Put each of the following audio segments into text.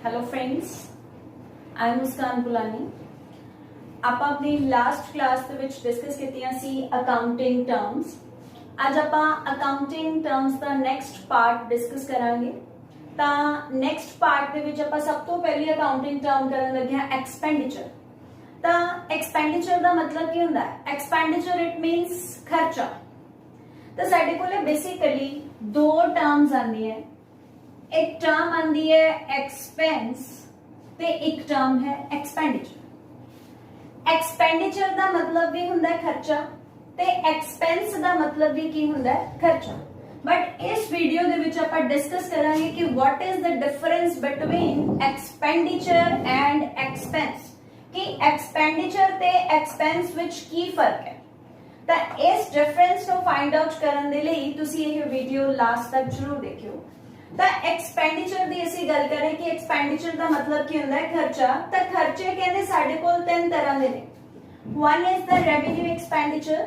Hello friends, I am मुस्कान बुलानी। ਆਪਾਂ ਆਪਣੀ last class ਦੇ ਵਿੱਚ ਡਿਸਕਸ ਕੀਤੀਆਂ ਸੀ ਅਕਾਊਂਟਿੰਗ ਟਰਮਸ। ਅੱਜ ਆਪਾਂ ਅਕਾਊਂਟਿੰਗ ਟਰਮਸ ਦਾ ਨੈਕਸਟ ਪਾਰਟ ਡਿਸਕਸ ਕਰਾਂਗੇ। ਤਾਂ ਨੈਕਸਟ ਪਾਰਟ ਦੇ ਵਿੱਚ ਆਪਾਂ ਸਭ ਤੋਂ ਪਹਿਲੀ ਅਕਾਊਂਟਿੰਗ ਟਰਮ ਕਰਨ ਲੱਗੇ ਹਾਂ ਐਕਸਪੈਂਡੀਚਰ। ਤਾਂ ਐਕਸਪੈਂਡੀਚਰ ਦਾ ਮਤਲਬ ਕੀ ਹੁੰਦਾ ਹੈ? ਐਕਸਪੈਂਡੀਚਰ ਇਟ ਮੀਨਸ ਖਰਚਾ। ਤਾਂ ਸਾਡੇ ਕੋਲੇ ਬੇਸਿਕਲੀ ਦੋ ਟਰਮਸ ਆਉਂਦੀਆਂ। एक टर्म आती है एक्सपेंस ते एक टर्म है एक्सपेंडिचर। एक्सपेंडिचर दा मतलब भी हुंदा है खर्चा ते एक्सपेंस दा मतलब भी की हुंदा है खर्चा। बट इस वीडियो दे विच आपां डिस्कस करांगे कि what is the difference between expenditure and expense, कि एक्सपेंडिचर ते एक्सपेंस विच की फर्क है। ਤਾਂ ਇਸ डिफरेंस ਨੂੰ फाइंड आउट ਕਰਨ ਦੇ ਲਈ ਤੁਸੀਂ ਇਹ ਵੀਡੀਓ ਲਾਸਟ ਤੱਕ ਜ਼ਰੂਰ ਦੇਖਿਓ। ਤਾਂ ਐਕਸਪੈਂਡੀਚਰ ਦੀ ਅਸੀਂ ਗੱਲ ਕरें ਕਿ ਐਕਸਪੈਂਡੀਚਰ ਦਾ ਮਤਲਬ ਕੀ ਹੁੰਦਾ ਹੈ? ਖਰਚਾ। ਤਾਂ ਖਰਚੇ ਕਹਿੰਦੇ ਸਾਡੇ ਕੋਲ ਤਿੰਨ ਤਰ੍ਹਾਂ ਦੇ ਨੇ। one is the revenue expenditure,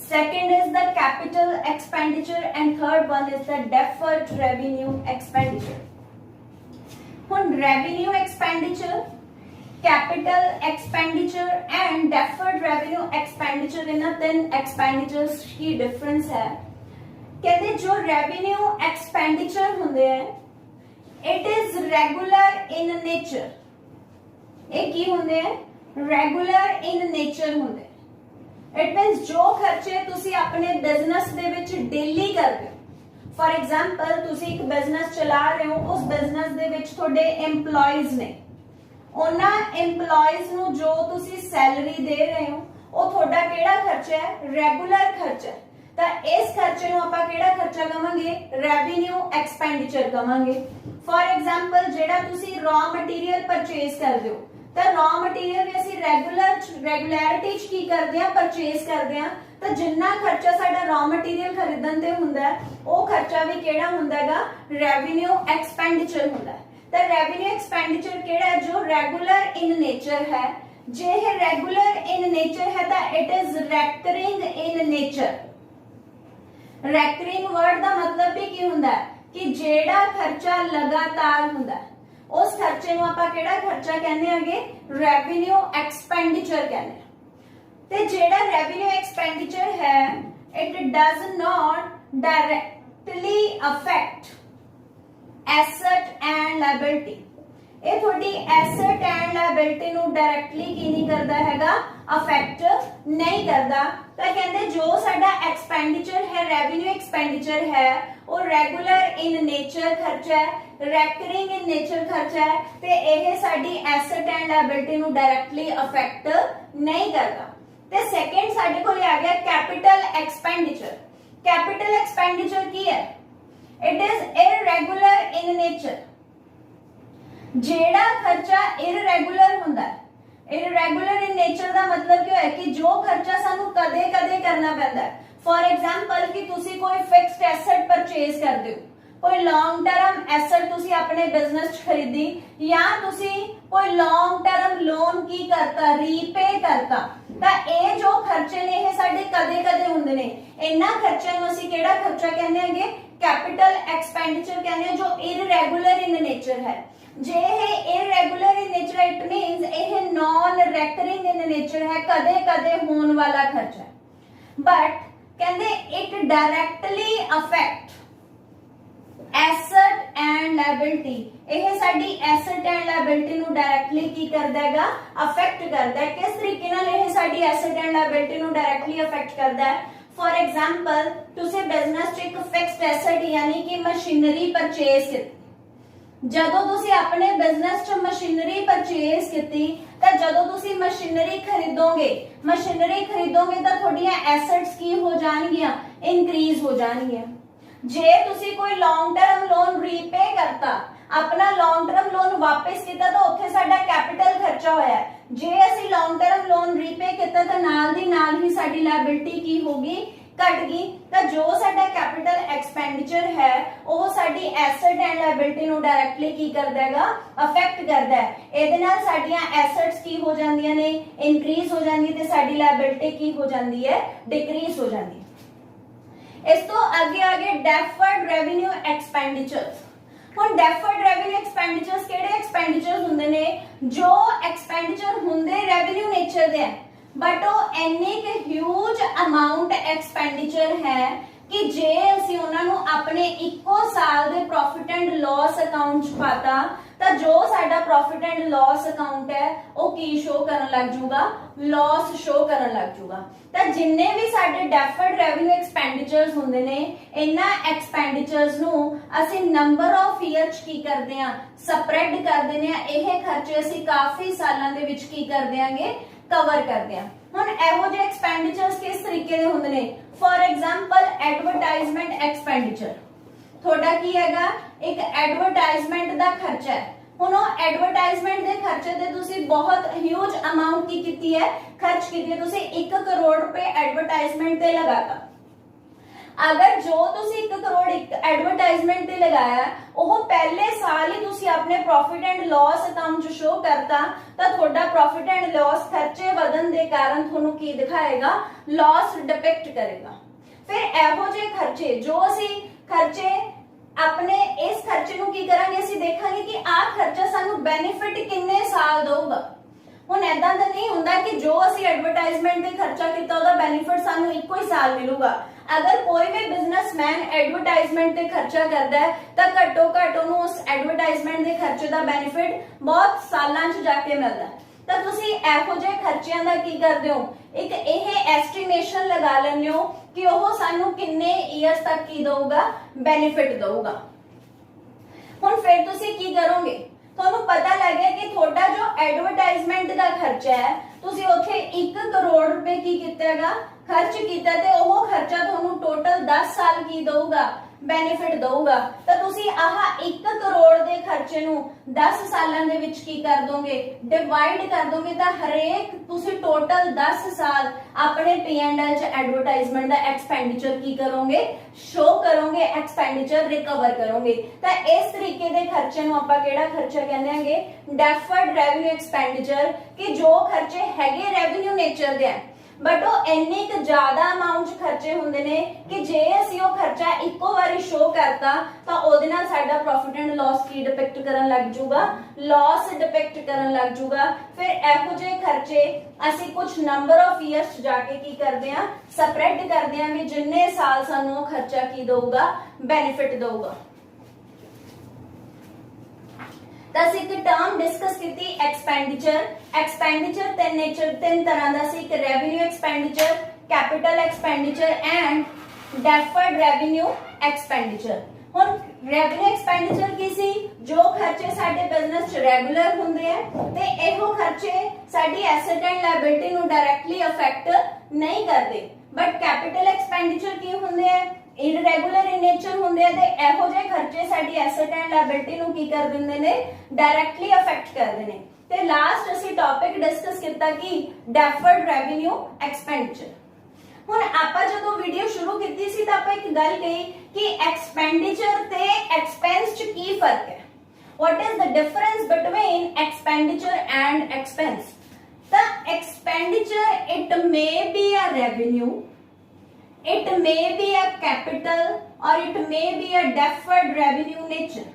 second is the capital expenditure and third one is the deferred revenue expenditure। ਹੁਣ revenue expenditure, capital expenditure and deferred revenue expenditure ਇਹਨਾਂ ਤਿੰਨ expenditures की difference है। कहते जो रेवेन्यू एक्सपेंडिचर होंगे it is regular in nature. ये की होंगे? रेगुलर इन नेचर होंगे। इट मींस जो खर्चे तुसी अपने बिजनेस दे विच डेली करते हो। फॉर एग्जांपल तुसी एक बिजनेस चला रहे हो, उस बिजनेस दे विच थोड़े एम्प्लॉयज ने, उन्हां एम्प्लॉयज नू जो तुसी सैलरी दे रहे हो वो थोड़ा केड़ा खर्चा है? रेगुलर खर्चा है। ਤਾਂ ਇਸ ਖਰਚੇ ਨੂੰ ਆਪਾਂ ਕਿਹੜਾ ਖਰਚਾ ਕਵਾਂਗੇ? ਰੈਵਨਿਊ ਐਕਸਪੈਂਡੀਚਰ ਕਵਾਂਗੇ। ਫॉर ਐਗਜ਼ਾਮਪਲ ਜਿਹੜਾ ਤੁਸੀਂ ਰॉ ਮਟੀਰੀਅਲ ਪਰਚੇਸ ਕਰਦੇ ਹੋ, ਤਾਂ ਰॉ ਮਟੀਰੀਅਲ ਵੀ ਅਸੀਂ ਰੈਗੂਲੈਰਿਟੀ ਚ ਕੀ ਕਰਦੇ ਆ? ਪਰਚੇਸ ਕਰਦੇ ਆ। ਤਾਂ ਜਿੰਨਾ ਖਰਚਾ ਸਾਡਾ ਰॉ ਮਟੀਰੀਅਲ ਖਰੀਦਣ ਤੇ ਹੁੰਦਾ ਹੈ ਉਹ ਖਰਚਾ ਵੀ ਕਿਹੜਾ ਹੁੰਦਾ ਹੈਗਾ? ਰੈਵਨਿਊ ਐਕਸਪੈਂਡੀਚਰ ਹੁੰਦਾ ਹੈ। ਤਾਂ ਰੈਵਨਿਊ ਐਕਸਪੈਂਡੀਚਰ ਕਿਹੜਾ ਹੈ? ਜੋ ਰੈਗੂਲਰ ਇਨ ਨੇਚਰ ਹੈ। ਜੇ ਇਹ ਰੈਗੂਲਰ ਇਨ ਨੇਚਰ ਹੈ ਤਾਂ it is recurring in nature. Recurring word ਦਾ ਮਤਲਬ ਵੀ ਕੀ ਹੁੰਦਾ ਹੈ? ਕਿ ਜਿਹੜਾ ਖਰਚਾ ਲਗਾਤਾਰ ਹੁੰਦਾ ਹੈ ਉਸ ਖਰਚੇ ਨੂੰ ਆਪਾਂ ਕਿਹੜਾ ਖਰਚਾ ਕਹਿੰਦੇ ਆਗੇ? ਰੈਵਨਿਊ ਐਕਸਪੈਂਡੀਚਰ ਕਹਿੰਦੇ ਆ। ਤੇ ਜਿਹੜਾ ਰੈਵਨਿਊ ਐਕਸਪੈਂਡੀਚਰ ਹੈ it does not directly affect asset and liability. ਇਹ ਤੁਹਾਡੀ ਐਸਟ ਐਂਡ ਲਾਇਬਿਲਿਟੀ ਨੂੰ ਡਾਇਰੈਕਟਲੀ ਕੀ ਨਹੀਂ ਕਰਦਾ ਹੈਗਾ? ਅਫੈਕਟ ਨਹੀਂ ਕਰਦਾ। ਤਾਂ ਕਹਿੰਦੇ ਜੋ ਸਾਡਾ ਐਕਸਪੈਂਡੀਚਰ ਹੈ, ਰੈਵਨਿਊ ਐਕਸਪੈਂਡੀਚਰ ਹੈ, ਉਹ ਰੈਗੂਲਰ ਇਨ ਨੇਚਰ ਖਰਚਾ ਹੈ, ਰੈਕਰਿੰਗ ਇਨ ਨੇਚਰ ਖਰਚਾ ਹੈ ਤੇ ਇਹ ਸਾਡੀ ਐਸਟ ਐਂਡ ਲਾਇਬਿਲਿਟੀ ਨੂੰ ਡਾਇਰੈਕਟਲੀ ਅਫੈਕਟ ਨਹੀਂ ਕਰਦਾ। ਤੇ ਸੈਕੰਡ ਸਾਡੇ ਕੋਲ ਆ ਗਿਆ ਕੈਪੀਟਲ ਐਕਸਪੈਂਡੀਚਰ। ਕੈਪੀਟਲ ਐਕਸਪੈਂਡੀਚਰ ਕੀ ਹੈ? It is irregular in nature. ਜਿਹੜਾ ਖਰਚਾ ਇਰਰੈਗੂਲਰ ਹੁੰਦਾ ਹੈ, ਇਰਰੈਗੂਲਰ ਇਨ ਨੇਚਰ ਦਾ ਮਤਲਬ ਕੀ ਹੋਇਆ? ਕਿ ਜੋ ਖਰਚਾ ਸਾਨੂੰ ਕਦੇ-ਕਦੇ ਕਰਨਾ ਪੈਂਦਾ ਹੈ। ਫॉर एग्जांपल ਕਿ ਤੁਸੀਂ ਕੋਈ ਫਿਕਸਡ ਐਸੈਟ ਪਰਚੇਸ ਕਰਦੇ ਹੋ, ਕੋਈ ਲੌਂਗ ਟਰਮ ਐਸੈਟ ਤੁਸੀਂ ਆਪਣੇ ਬਿਜ਼ਨਸ 'ਚ ਖਰੀਦੀ, ਜਾਂ ਤੁਸੀਂ ਕੋਈ ਲੌਂਗ ਟਰਮ ਲੋਨ ਕੀ ਕਰਤਾ? ਰੀਪੇ ਕਰਤਾ। ਤਾਂ ਇਹ ਜੋ ਖਰਚੇ ਨੇ ਇਹ ਸਾਡੇ ਕਦੇ-ਕਦੇ ਹੁੰਦੇ ਨੇ। ਇਹਨਾਂ ਖਰਚਿਆਂ ਨੂੰ ਅਸੀਂ ਕਿਹੜਾ ਖਰਚਾ ਕਹਿੰਦੇ ਹੈਗੇ? ਕੈਪੀਟਲ ਐਕਸਪੈਂਡੀਚਰ ਕਹਿੰਦੇ ਆ, ਜੋ ਇਰਰੈਗੂਲਰ ਇਨ ਨੇਚਰ ਹੈ। ਜੇ ਇਹ ਇਰਰੈਗੂਲਰ ਇਨ ਨੇਚਰ ਇਟ ਮੀਨਸ ਇਹ ਨਾਨ ਰੈਕਰਿੰਗ ਇਨ ਨੇਚਰ ਹੈ, ਕਦੇ-ਕਦੇ ਹੋਣ ਵਾਲਾ ਖਰਚਾ। ਬਟ ਕਹਿੰਦੇ it directly affect asset and liability. ਇਹ ਸਾਡੀ ਐਸਟ ਐਂਡ ਲਾਇਬਿਲਿਟੀ ਨੂੰ ਡਾਇਰੈਕਟਲੀ ਕੀ ਕਰਦਾ ਹੈਗਾ? ਅਫੈਕਟ ਕਰਦਾ ਹੈ। ਕਿਸ ਤਰੀਕੇ ਨਾਲ ਇਹ ਸਾਡੀ ਐਸਟ ਐਂਡ ਲਾਇਬਿਲਿਟੀ ਨੂੰ ਡਾਇਰੈਕਟਲੀ ਅਫੈਕਟ ਕਰਦਾ ਹੈ? ਫॉर एग्जांपल ਤੁਸੀਂ ਬਿਜ਼ਨਸ 'ਚ ਇੱਕ ਫਿਕਸਡ ਐਸੈਟ ਯਾਨੀ ਕਿ ਮਸ਼ੀਨਰੀ ਪਰਚੇਸ ਕੀਤੀ। ਜਦੋਂ ਤੁਸੀਂ ਆਪਣੇ ਬਿਜ਼ਨਸ 'ਚ ਮਸ਼ੀਨਰੀ ਪਰਚੇਸ ਕੀਤੀ ਤਾਂ ਜਦੋਂ ਤੁਸੀਂ ਮਸ਼ੀਨਰੀ ਖਰੀਦੋਗੇ ਤਾਂ ਤੁਹਾਡੀਆਂ ਐਸੈਟਸ ਕੀ ਹੋ ਜਾਣਗੀਆਂ? ਇਨਕਰੀਜ਼ ਹੋ ਜਾਣਗੀਆਂ। ਜੇ ਤੁਸੀਂ ਕੋਈ ਲੌਂਗ ਟਰਮ ਲੋਨ ਰੀਪੇ ਕਰਤਾ, ਆਪਣਾ ਲੌਂਗ ਟਰਮ ਲੋਨ ਵਾਪਸ ਕੀਤਾ, ਤਾਂ ਉੱਥੇ ਸਾਡਾ ਕੈਪੀਟਲ ਖਰਚਾ ਹੋਇਆ। ਜੇ ਅਸੀਂ ਲੌਂਗ ਟਰਮ ਲੋਨ ਰੀਪੇ ਕੀਤਾ ਤਾਂ ਨਾਲ ਦੀ ਨਾਲ ਹੀ ਸਾਡੀ ਲਾਇਬਿਲਿਟੀ ਕੀ ਹੋਗੀ? ਘਟ ਗਈ। ਤਾਂ ਜੋ ਸਾਡਾ ਕੈਪੀਟਲ ਐਕਸਪੈਂਡੀਚਰ ਹੈ ਉਹ ਸਾਡੀ ਐਸੈਟ ਐਂਡ ਲਾਇਬਿਲਿਟੀ ਨੂੰ ਡਾਇਰੈਕਟਲੀ ਕੀ ਕਰਦਾ ਹੈਗਾ? ਅਫੈਕਟ ਕਰਦਾ ਹੈ। ਇਹਦੇ ਨਾਲ ਸਾਡੀਆਂ ਐਸੈਟਸ ਕੀ ਹੋ ਜਾਂਦੀਆਂ ਨੇ? ਇਨਕਰੀਜ਼ ਹੋ ਜਾਂਦੀ ਤੇ ਸਾਡੀ ਲਾਇਬਿਲਿਟੀ ਕੀ ਹੋ ਜਾਂਦੀ ਹੈ? ਡਿਕਰੀਜ਼ ਹੋ ਜਾਂਦੀ ਹੈ। ਇਸ ਤੋਂ ਅੱਗੇ ਡੈਫਰਡ ਰੈਵਨਿਊ ਐਕਸਪੈਂਡੀਚਰ। ਹੁਣ ਡੈਫਰਡ ਰੈਵਨਿਊ ਐਕਸਪੈਂਡੀਚਰਸ ਕਿਹੜੇ ਐਕਸਪੈਂਡੀਚਰਸ ਹੁੰਦੇ ਨੇ ਜੋ ਐਕਸਪੈਂਡੀਚਰ ਹੁੰਦੇ ਰੈਵਨਿਊ ਨੇਚਰ ਦੇ ਹੈ ਬਟ ਉਹ ਇੰਨੀ ਕਿ ਹਿਊਜ ਅਮਾਉਂਟ ਐਕਸਪੈਂਡੀਚਰ ਹੈ ਕਿ ਜੇ ਅਸੀਂ ਉਹਨਾਂ ਨੂੰ ਆਪਣੇ ਇੱਕੋ ਸਾਲ ਦੇ ਪ੍ਰੋਫਿਟ ਐਂਡ ਲਾਸ ਅਕਾਊਂਟ 'ਚ ਪਾਤਾ ਤਾਂ ਜੋ ਸਾਡਾ ਪ੍ਰੋਫਿਟ ਐਂਡ ਲਾਸ ਅਕਾਊਂਟ ਹੈ ਉਹ ਕੀ ਸ਼ੋ ਕਰਨ ਲੱਗ ਜੂਗਾ ਲਾਸ ਸ਼ੋ ਕਰਨ ਲੱਗ ਜੂਗਾ ਤਾਂ ਜਿੰਨੇ ਵੀ ਸਾਡੇ ਡੈਫਰਡ ਰੈਵਨਿਊ ਐਕਸਪੈਂਡੀਚਰਸ ਹੁੰਦੇ ਨੇ ਇਹਨਾਂ ਐਕਸਪੈਂਡੀਚਰਸ ਨੂੰ ਅਸੀਂ ਨੰਬਰ ਆਫ ਈਅਰ 'ਚ ਕੀ ਕਰਦੇ ਆ ਸਪਰੈਡ ਕਰ ਦਿੰਦੇ ਆ ਇਹ ਖਰਚੇ ਅਸੀਂ ਕਾਫੀ ਸਾਲਾਂ ਦੇ ਵਿੱਚ ਕੀ ਕਰ ਦਿਆਂਗੇ ਕਵਰ ਕਰਦੇ ਆ ਹੁਣ ਇਹੋ ਜਿਹੇ ਐਕਸਪੈਂਡੀਚਰਸ ਕਿਸ ਤਰੀਕੇ ਦੇ ਹੁੰਦੇ ਨੇ ਫॉर एग्जांपल ਐਡਵਰਟਾਈਜ਼ਮੈਂਟ ਐਕਸਪੈਂਡੀਚਰ ਤੁਹਾਡਾ ਕੀ ਹੈਗਾ ਇੱਕ ਐਡਵਰਟਾਈਜ਼ਮੈਂਟ ਦਾ ਖਰਚਾ ਹੈ ਹੁਣ ਉਹ ਐਡਵਰਟਾਈਜ਼ਮੈਂਟ ਦੇ ਖਰਚੇ ਤੇ ਤੁਸੀਂ ਬਹੁਤ ਹਿਊਜ ਅਮਾਉਂਟ ਕੀ ਕੀਤੀ ਹੈ ਖਰਚ ਕੀਤੀ ਹੈ ਤੁਸੀਂ 1 ਕਰੋੜ ਰੁਪਏ ਐਡਵਰਟਾਈਜ਼ਮੈਂਟ ਤੇ ਲਗਾਤਾ अगर जो तुसी 1 करोड़ एडवर्टाइजमेंट ते लगाया ਉਹ ਪਹਿਲੇ ਸਾਲ ਹੀ ਤੁਸੀਂ ਆਪਣੇ ਪ੍ਰੋਫਿਟ ਐਂਡ ਲਾਸ ਅਕਾਊਂਟ 'ਚ ਸ਼ੋ ਕਰਤਾ ਤਾਂ ਤੁਹਾਡਾ ਪ੍ਰੋਫਿਟ ਐਂਡ ਲਾਸ ਖਰਚੇ ਵਧਣ ਦੇ ਕਾਰਨ ਤੁਹਾਨੂੰ ਕੀ ਦਿਖਾਏਗਾ ਲਾਸ ਡਿਪਿਕਟ ਕਰੇਗਾ ਫਿਰ ਇਹੋ ਜਿਹੇ ਖਰਚੇ ਜੋ ਅਸੀਂ ਖਰਚੇ ਆਪਣੇ ਇਸ ਖਰਚੇ ਨੂੰ ਕੀ ਕਰਾਂਗੇ ਅਸੀਂ ਦੇਖਾਂਗੇ ਕਿ ਆਹ ਖਰਚਾ ਸਾਨੂੰ ਬੈਨੀਫਿਟ ਕਿੰਨੇ ਸਾਲ ਦੇਊਗਾ ਹੁਣ ਐਦਾਂ ਤਾਂ ਨਹੀਂ ਹੁੰਦਾ ਕਿ ਜੋ ਅਸੀਂ ਐਡਵਰਟਾਈਜ਼ਮੈਂਟ ਤੇ ਖਰਚਾ ਕੀਤਾ ਉਹਦਾ ਬੈਨੀਫਿਟ ਸਾਨੂੰ ਇੱਕੋ ਹੀ ਸਾਲ ਮਿਲੂਗਾ अगर कोई भी बिजनेसमैन एडवर्टाइजमेंट ते खर्चा करता है तो घट्टो घट उन्होंने उस एडवर्टाइजमेंट के खर्चे का बेनिफिट बहुत सालां च जाके मिलता है तो तुसी इहो जिहे खर्चियां दा की करदे हो एक यह एस्टिमेशन लगा लैंदे हो कि ओह सानू किन्ने ईयर्स तक की देगा बेनिफिट देगा हुण फिर तुसी की करोगे ਤੁਹਾਨੂੰ पता लग गया कि थोड़ा जो एडवर्टाइजमेंट का खर्चा है तुसी उत्थे 1 करोड़ रुपए की कीतागा खर्च कीता ते ओह खर्चा ਤੁਹਾਨੂੰ टोटल 10 साल की देगा बेनिफिट देगा तो तुसी आह 1 करोड़ ਦੇ ਖਰਚੇ ਨੂੰ 10 ਸਾਲਾਂ ਦੇ ਵਿੱਚ ਕੀ ਕਰ ਦੋਗੇ ਡਿਵਾਈਡ ਕਰ ਦੋਗੇ ਤਾਂ ਹਰੇਕ ਤੁਸੀਂ ਟੋਟਲ 10 ਸਾਲ ਆਪਣੇ P&L ਚ ਐਡਵਰਟਾਈਜ਼ਮੈਂਟ ਦਾ ਐਕਸਪੈਂਡੀਚਰ ਕੀ ਕਰੋਗੇ ਸ਼ੋ ਕਰੋਗੇ ਐਕਸਪੈਂਡੀਚਰ ਰਿਕਵਰ ਕਰੋਗੇ ਤਾਂ ਇਸ ਤਰੀਕੇ ਦੇ ਖਰਚੇ ਨੂੰ ਆਪਾਂ ਕਿਹੜਾ ਖਰਚਾ ਕਹਿੰਦੇ ਆਂਗੇ ਡੈਫਰਡ ਰੈਵਨਿਊ ਐਕਸਪੈਂਡੀਚਰ ਕਿ ਜੋ ਖਰਚੇ ਹੈਗੇ ਰੈਵਨਿਊ ਨੇਚਰ ਦੇ ਆ बट वो इन्नी क ज्यादा अमाउंट खर्चे हुंदे ने कि जे असीं वो खर्चा इक्को वारी शो करता तां ओहदे नाल साडा प्रॉफिट एंड लॉस की डिपिक्ट करन लग जूगा लॉस डिपिक्ट करन लग जूगा फिर इहो जे खर्चे असीं कुछ नंबर ऑफ ईयर्स जाके की करदे आ स्प्रेड करदे आ भी जिन्ने साल सानू वो खर्चा की देऊगा बेनिफिट देऊगा दस एक टर्म डिस्कस की एक्सपेंडिचर तीन तरह का सी revenue expenditure capital expenditure and deferred revenue expenditure हुण रेवेन्यू एक्सपेंडिचर की सी जो खर्चे साडे बिजनेस च रेगुलर हुंदे हैं ते इहो खर्चे साडी एसेट एंड लायबिलिटी नू डायरेक्टली अफेक्ट नहीं करते बट कैपिटल एक्सपेंडिचर की हुंदे हैं इरेगुलर इन नेचर हुंदे ते इहो जे खर्चे साडी एसेट एंड लायबिलिटी नू की कर दिंदे ने डायरेक्टली अफेक्ट करदे ने ते लास्ट ਅਸੀਂ टॉपिक डिस्कस ਕੀਤਾ कि डेफर्ड रेवेन्यू एक्सपेंडिचर ਹੁਣ ਆਪਾਂ ਜਦੋਂ ਵੀਡੀਓ ਸ਼ੁਰੂ ਕੀਤੀ ਸੀ ਤਾਂ ਆਪਾਂ ਇੱਕ ਗੱਲ ਕਹੀ ਕਿ ਐਕਸਪੈਂਡੀਚਰ ਤੇ ਐਕਸਪੈਂਸ ਚ ਕੀ ਫਰਕ ਹੈ what is the difference between expenditure and expense ਤਾਂ expenditure it may be a revenue it may be a capital or it may be a deferred revenue nature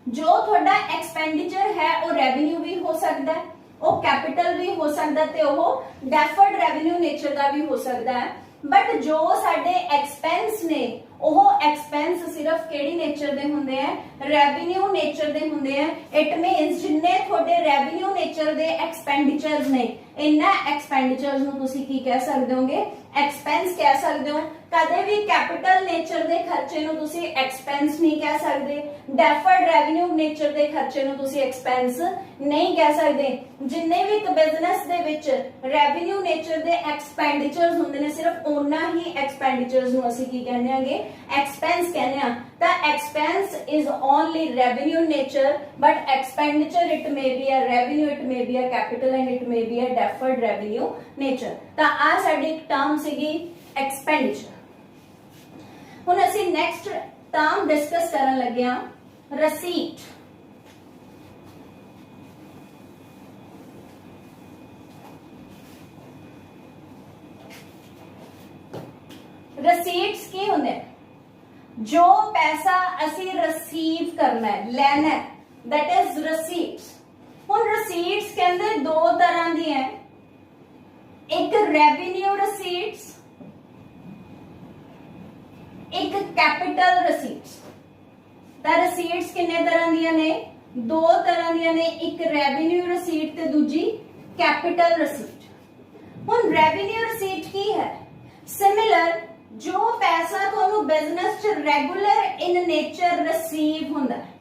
जो थोड़ा एक्सपेंडिचर है वो रेवेन्यू भी हो सकता है वो कैपिटल भी हो सकता है ते वो डेफर्ड रेवेन्यू नेचर का भी हो सकता है बट जो साडे एक्सपेंस ने ਉਹ एक्सपेंस सिर्फ केड़ी नेचर दे हुंदे हैं रेवेन्यू नेचर दे हुंदे हैं इट मींस जिन्ने थोड़े रेवेन्यू नेचर दे एक्सपेंडिचर्स ने इन्ना एक्सपेंडिचर्स ਨੂੰ ਤੁਸੀਂ ਕੀ ਕਹਿ ਸਕਦੇ ਹੋਗੇ एक्सपेंस कह सकते हो कदे भी कैपिटल नेचर दे खर्चे ਨੂੰ ਤੁਸੀਂ एक्सपेंस नहीं कह सकते डेफर्ड रेवेन्यू नेचर दे खर्चे ਨੂੰ ਤੁਸੀਂ एक्सपेंस नहीं कह सकते जिन्ने भी एक बिजनेस दे विच रेवेन्यू नेचर दे एक्सपेंडिचर्स ਹੁੰਦੇ ਨੇ सिर्फ ओना ही एक्सपेंडिचर्स ਨੂੰ ਅਸੀਂ ਕੀ ਕਹਿੰਦੇ ਆਂਗੇ एक्सपेंस कहने हैं the expense is only revenue nature but expenditure it may be a revenue it may be a capital and it may be a deferred revenue nature ਤਾਂ ਆ ਸਾਡੀ ਇੱਕ ਟਰਮ ਸੀਗੀ expenditure ਹੁਣ ਅਸੀਂ ਨੈਕਸਟ ਟਰਮ ਡਿਸਕਸ ਕਰਨ ਲੱਗੇ ਹਾਂ receipt receipts ਕੀ ਹੁੰਦੇ जो पैसा असी रिसीव करना है, लेना है, दैट इज रसीट्स। हुण रसीट्स कहंदे दो तरह दी है, एक रेवेन्यू रसीट्स, एक कैपिटल रसीट्स। तो रसीट्स किन्ने तरह दी ने? दो तरह दी ने, एक रेवेन्यू रसीट ते दूजी कैपिटल रसीट। हुण रेवेन्यू रसीट की है? सिमिलर जो पैसा तुहानू बिजनेस च रेगुलर इन नेचर रिसीव हुंदा है,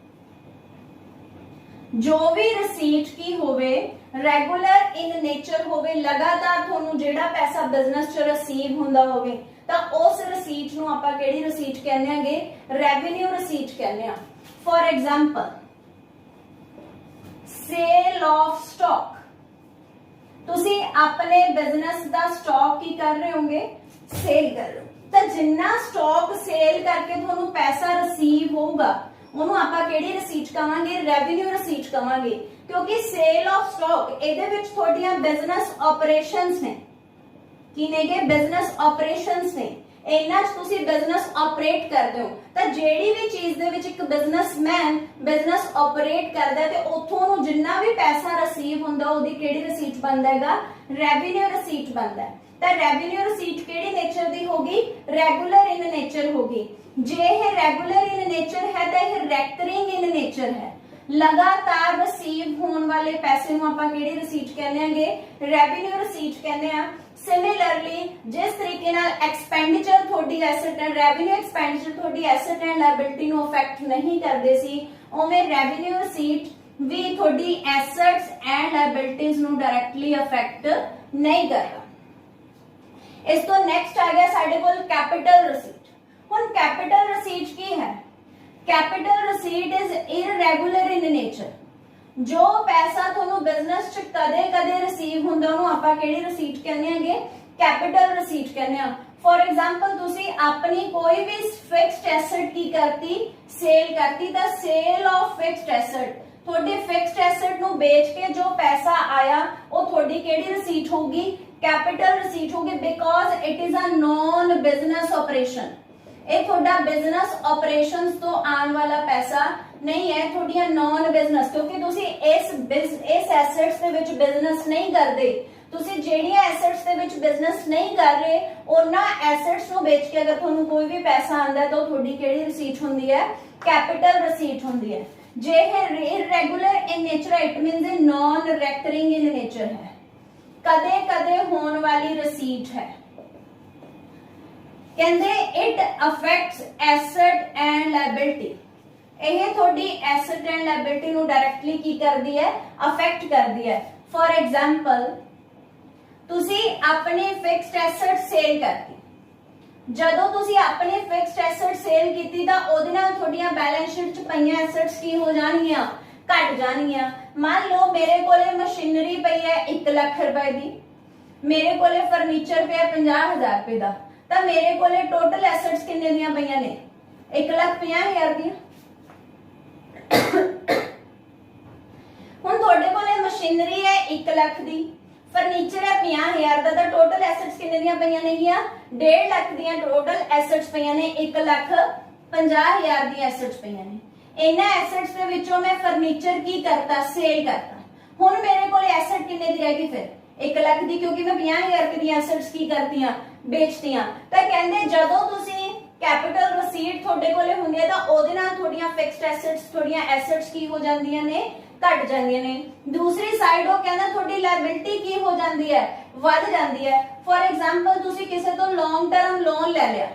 जो भी रसीट की होवे रेगुलर इन नेचर होवे, लगातार तुहानू जेड़ा पैसा बिजनेस च रिसीव हुंदा होवे, तां उस रसीट नू आपां किहड़ी रसीट कहने आगे? रेवेन्यू रसीट कहने आ। For example sale of stock, तुसी अपने बिजनेस दा स्टॉक की कर रहे होंगे? सेल कर रहे हो। तो जिन्ना स्टॉक सेल करके तुहानू पैसा रिसीव होगा ਉਹਨੂੰ ਆਪਾਂ ਕਿਹੜੀ ਰਸੀਟ ਕਵਾਂਗੇ? ਰੈਵਨਿਊ ਰਸੀਟ ਕਵਾਂਗੇ, ਕਿਉਂਕਿ ਸੇਲ ਆਫ ਸਟਾਕ ਇਹਦੇ ਵਿੱਚ ਤੁਹਾਡੀਆਂ ਬਿਜ਼ਨਸ ਆਪਰੇਸ਼ਨਸ ਨੇ। ਕੀ ਨੇਗੇ? ਬਿਜ਼ਨਸ ਆਪਰੇਸ਼ਨਸ ਨੇ। ਇਹਨਾਂ 'ਚ ਤੁਸੀਂ ਬਿਜ਼ਨਸ ਆਪਰੇਟ ਕਰਦੇ ਹੋ, ਤਾਂ ਜਿਹੜੀ ਵੀ ਚੀਜ਼ ਦੇ ਵਿੱਚ ਇੱਕ ਬਿਜ਼ਨਸਮੈਨ ਬਿਜ਼ਨਸ ਆਪਰੇਟ ਕਰਦਾ ਤੇ ਉੱਥੋਂ ਨੂੰ ਜਿੰਨਾ ਵੀ ਪੈਸਾ ਰਿਸੀਵ ਹੁੰਦਾ ਉਹਦੀ ਕਿਹੜੀ ਰਸੀਟ ਬਣਦਾ ਹੈਗਾ? ਰੈਵਨਿਊ ਰਸੀਟ ਬਣਦਾ ਹੈ। ਤਾਂ ਰੈਵਨਿਊ ਰਸੀਟ ਕਿਹੜੀ ਨੇਚਰ ਦੀ ਹੋਗੀ? ਰੈਗੂਲਰ ਇਨ ਨੇਚਰ ਹੋਗੀ। जे है रेगुलर इन नेचर है तो यह रेकरिंग इन नेचर है, लगातार रिसीव होने वाले पैसे ਨੂੰ ਆਪਾਂ ਕਿਹੜੀ ਰਸੀਟ ਕਹਿੰਦੇ ਆਂਗੇ? ਰੈਵਨਿਊ ਰਸੀਟ ਕਹਿੰਦੇ ਆ। ਸਿਮਿਲਰਲੀ ਜਿਸ ਤਰੀਕੇ ਨਾਲ ਐਕਸਪੈਂਡੀਚਰ ਤੁਹਾਡੀ ਐਸੈਟ ਐਂਡ ਰੈਵਨਿਊ ਐਕਸਪੈਂਡੀਚਰ ਤੁਹਾਡੀ ਐਸੈਟ ਐਂਡ ਲਾਇਬਿਲਿਟੀ ਨੂੰ ਅਫੈਕਟ ਨਹੀਂ ਕਰਦੇ ਸੀ, ਉਵੇਂ ਰੈਵਨਿਊ ਰਸੀਟ ਵੀ ਤੁਹਾਡੀ ਐਸੈਟਸ ਐਂਡ ਲਾਇਬਿਲਿਟੀਜ਼ ਨੂੰ ਡਾਇਰੈਕਟਲੀ ਅਫੈਕਟ ਨਹੀਂ ਕਰਦਾ। ਇਸ ਤੋਂ ਨੈਕਸਟ ਆ ਗਿਆ ਸਾਡੇ ਕੋਲ ਕੈਪੀਟਲ ਰਸੀਟ। ਹੁਣ कैपिटल रसीट की है? Capital receipt is irregular in nature. जो पैसा ਤੁਹਾਨੂੰ ਬਿਜ਼ਨਸ ਚ ਕਦੇ-ਕਦੇ ਰਿਸੀਵ ਹੁੰਦਾ ਉਹਨੂੰ ਆਪਾਂ ਕਿਹੜੀ ਰਸੀਟ ਕਹਿੰਦੇ ਆਂਗੇ? कैपिटल रसीट ਕਹਿੰਦੇ ਆ। फॉर एग्जांपल ਤੁਸੀਂ ਆਪਣੀ ਕੋਈ ਵੀ ਫਿਕਸਡ ਐਸੈਟ ਕੀ ਕਰਤੀ? ਸੇਲ ਕਰਤੀ। ਤਾਂ ਸੇਲ ਆਫ ਫਿਕਸਡ ਐਸੈਟ, ਤੁਹਾਡੀ ਫਿਕਸਡ ਐਸੈਟ ਨੂੰ ਵੇਚ ਕੇ ਜੋ ਪੈਸਾ ਆਇਆ ਉਹ ਤੁਹਾਡੀ ਕਿਹੜੀ ਰਸੀਟ ਹੋਊਗੀ? कैपिटल रसीट होगी, because it is a non business operation. ਇਹ ਤੁਹਾਡਾ ਬਿਜ਼ਨਸ ਆਪਰੇਸ਼ਨਸ ਤੋਂ ਆਉਣ ਵਾਲਾ ਪੈਸਾ ਨਹੀਂ ਹੈ, ਤੁਹਾਡੀਆਂ ਨੌਨ ਬਿਜ਼ਨਸ, ਕਿਉਂਕਿ ਤੁਸੀਂ ਇਸ ਐਸੈਟਸ ਦੇ ਵਿੱਚ ਬਿਜ਼ਨਸ ਨਹੀਂ ਕਰਦੇ। ਤੁਸੀਂ ਜਿਹੜੀਆਂ ਐਸੈਟਸ ਦੇ ਵਿੱਚ ਬਿਜ਼ਨਸ ਨਹੀਂ ਕਰ ਰਹੇ ਉਹਨਾਂ ਐਸੈਟਸ ਨੂੰ ਵੇਚ ਕੇ ਅਗਰ ਤੁਹਾਨੂੰ ਕੋਈ ਵੀ ਪੈਸਾ ਆਉਂਦਾ ਤਾਂ ਉਹ ਤੁਹਾਡੀ ਕਿਹੜੀ ਰਸੀਟ ਹੁੰਦੀ ਹੈ? ਕੈਪੀਟਲ ਰਸੀਟ ਹੁੰਦੀ ਹੈ। ਜੇ ਇਹ ਇਰਰੈਗੂਲਰ ਇਨ ਨੇਚਰ ਇਟ ਮੀਨਸ ਇਹ ਨॉन ਰੈਕਰਿੰਗ ਇਨ ਨੇਚਰ ਹੈ, ਕਦੇ-ਕਦੇ ਹੋਣ ਵਾਲੀ ਰਸੀਟ ਹੈ। ਕਹਿੰਦੇ it affects asset and liability, ਇਹ ਤੁਹਾਡੀ ਐਸੈਟ ਐਂਡ ਲਾਇਬਿਲਿਟੀ ਨੂੰ ਡਾਇਰੈਕਟਲੀ ਕੀ ਕਰਦੀ ਹੈ? ਅਫੈਕਟ ਕਰਦੀ ਹੈ। ਫॉर एग्जांपल ਤੁਸੀਂ ਆਪਣੀ ਫਿਕਸਡ ਐਸੈਟ ਸੇਲ ਕਰਤੀ। ਜਦੋਂ ਤੁਸੀਂ ਆਪਣੀ ਫਿਕਸਡ ਐਸੈਟ ਸੇਲ ਕੀਤੀ ਤਾਂ ਉਹਦੇ ਨਾਲ ਤੁਹਾਡੀਆਂ ਬੈਲੈਂਸ ਸ਼ੀਟ 'ਚ ਪਈਆਂ ਐਸੈਟਸ ਕੀ ਹੋ ਜਾਣਗੀਆਂ? ਘਟ ਜਾਣਗੀਆਂ। ਮੰਨ ਲਓ ਮੇਰੇ ਕੋਲੇ ਮਸ਼ੀਨਰੀ ਪਈ ਹੈ 1 ਲੱਖ ਰੁਪਏ ਦੀ, ਮੇਰੇ ਕੋਲੇ ਫਰਨੀਚਰ ਪਿਆ 50,000 ਰੁਪਏ ਦਾ, ਤਾਂ ਮੇਰੇ ਕੋਲੇ ਟੋਟਲ ਐਸੈਟਸ ਕਿੰਨੇ ਦੀਆਂ ਪਈਆਂ ਨੇ? 1,50,000 ਦੀਆਂ। ਹੁਣ ਤੁਹਾਡੇ ਕੋਲੇ ਮਸ਼ੀਨਰੀ ਹੈ 1 ਲੱਖ ਦੀ, ਫਰਨੀਚਰ ਹੈ 50,000 ਦਾ, ਤਾਂ ਟੋਟਲ ਐਸੈਟਸ ਕਿੰਨੇ ਦੀਆਂ ਪਈਆਂ ਨੇਗੀਆਂ? 1.5 ਲੱਖ ਦੀਆਂ ਟੋਟਲ ਐਸੈਟਸ ਪਈਆਂ ਨੇ, 1,50,000 ਦੀਆਂ ਐਸੈਟਸ ਪਈਆਂ ਨੇ। ਇਹਨਾਂ ਐਸੈਟਸ ਦੇ ਵਿੱਚੋਂ ਮੈਂ ਫਰਨੀਚਰ ਕੀ ਕਰਤਾ? ਸੇਲ ਕਰਤਾ। ਹੁਣ ਮੇਰੇ ਕੋਲੇ ਐਸੈਟ ਕਿੰਨੇ ਦੀ ਰਹਿ ਗਈ ਫਿਰ? 1 ਲੱਖ ਦੀ, ਕਿਉਂਕਿ ਮੈਂ 50,000 ਰੁਪਏ ਦੀਆਂ ਐਸੈਟਸ ਕੀ ਕਰਤੀਆਂ? ਵੇਚਤੀਆਂ। ਤਾਂ ਕਹਿੰਦੇ ਜਦੋਂ ਤੁਸੀਂ ਕੈਪੀਟਲ ਰਸੀਟ ਤੁਹਾਡੇ ਕੋਲੇ ਹੁੰਦੀ ਹੈ ਤਾਂ ਉਹਦੇ ਨਾਲ ਤੁਹਾਡੀਆਂ ਫਿਕਸਡ ਐਸੈਟਸ, ਤੁਹਾਡੀਆਂ ਐਸੈਟਸ ਕੀ ਹੋ ਜਾਂਦੀਆਂ ਨੇ? ਘਟ ਜਾਂਦੀਆਂ ਨੇ। ਦੂਸਰੀ ਸਾਈਡ ਉਹ ਕਹਿੰਦਾ ਤੁਹਾਡੀ ਲਾਇਬਿਲਿਟੀ ਕੀ ਹੋ ਜਾਂਦੀ ਹੈ? ਵੱਧ ਜਾਂਦੀ ਹੈ। ਫॉर एग्जांपल ਤੁਸੀਂ ਕਿਸੇ ਤੋਂ ਲੌਂਗ ਟਰਮ ਲੋਨ ਲੈ ਲਿਆ।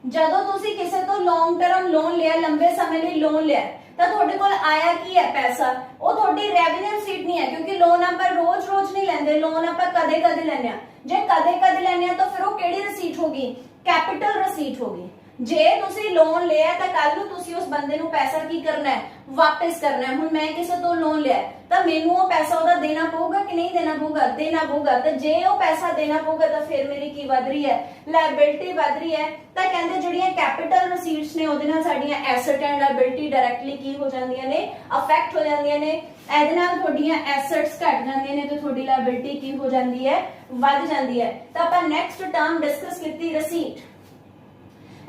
ਜਦੋਂ ਤੁਸੀਂ ਕਿਸੇ ਤੋਂ ਲੌਂਗ ਟਰਮ ਲੋਨ ਲਿਆ, ਲੰਬੇ ਸਮੇਂ ਲਈ ਲੋਨ ਲਿਆ, ਤਾਂ ਤੁਹਾਡੇ ਕੋਲ ਆਇਆ ਕੀ ਹੈ ਪੈਸਾ? ਉਹ ਤੁਹਾਡੀ ਰੈਵਨਿਊ ਰਸੀਟ ਨਹੀਂ ਹੈ, ਕਿਉਂਕਿ ਲੋਨ ਆਪਾਂ ਰੋਜ਼-ਰੋਜ਼ ਨਹੀਂ ਲੈਂਦੇ, ਲੋਨ ਆਪਾਂ ਕਦੇ-ਕਦੇ ਲੈਂਦੇ ਆ। ਜੇ ਕਦੇ-ਕਦੇ ਲੈਂਦੇ ਆ ਤਾਂ ਫਿਰ ਉਹ ਕਿਹੜੀ ਰਸੀਟ ਹੋਗੀ? कैपिटल रसीट होगी। जे तुसी लोन लिया तो कल नूं तुसी उस बंदे नूं पैसा की करना है? वापस करना है। हुण मैं किसी तो लोन लिया तो मैनूं वो पैसा उहदा देना पऊगा कि नहीं देना पऊगा? देना पऊगा। तो जे वो पैसा देना पऊगा तो फिर मेरी की वध रही है? लायबिलिटी वध रही है। तो कहंदे जिहड़ियां कैपिटल रसीट्स ने उहदे नाल साडीआं एसेट एंड लायबिलिटी डायरैक्टली की हो जांदियां ने? अफेक्ट हो जांदियां ने। ਇਹਦੇ ਨਾਲ ਤੁਹਾਡੀਆਂ ਐਸੈਟਸ ਘਟ ਜਾਂਦੀਆਂ ਨੇ ਤੇ ਤੁਹਾਡੀ ਲਾਇਬਿਲਿਟੀ ਕੀ ਹੋ ਜਾਂਦੀ ਹੈ? ਵੱਧ ਜਾਂਦੀ ਹੈ। ਤਾਂ ਆਪਾਂ ਨੈਕਸਟ ਟਰਮ ਡਿਸਕਸ ਕੀਤੀ ਰਸੀਟ।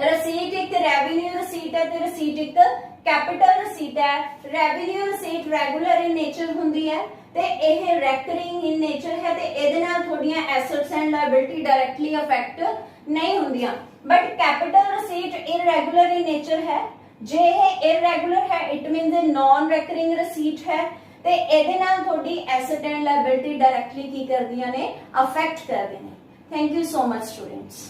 ਰਸੀਟ ਇੱਕ ਰੈਵਨਿਊ ਰਸੀਟ ਹੈ ਤੇ ਰਸੀਟ ਇੱਕ ਕੈਪੀਟਲ ਰਸੀਟ ਹੈ। ਰੈਵਨਿਊ ਰਸੀਟ ਰੈਗੂਲਰ ਇਨ ਨੇਚਰ ਹੁੰਦੀ ਹੈ ਤੇ ਇਹ ਰੈਕਰਿੰਗ ਇਨ ਨੇਚਰ ਹੈ ਤੇ ਇਹਦੇ ਨਾਲ ਤੁਹਾਡੀਆਂ assets and liability directly affect ਨਹੀਂ ਹੁੰਦੀਆਂ। But capital receipt irregular in nature ਹੈ। ਜੇ ਇਹ ਇਰੈਗੂਲਰ ਹੈ ਇਟ ਮੀਨਸ ਇਹ ਨॉन ਰੈਕਰਿੰਗ ਰਸੀਟ ਹੈ ਤੇ ਇਹਦੇ ਨਾਲ ਤੁਹਾਡੀ ਐਸੈਟ ਐਂਡ ਲਾਇਬਿਲਿਟੀ ਡਾਇਰੈਕਟਲੀ ਕੀ ਕਰਦੀਆਂ ਨੇ, ਅਫੈਕਟ ਕਰਦੇ ਨੇ। Thank you so much students.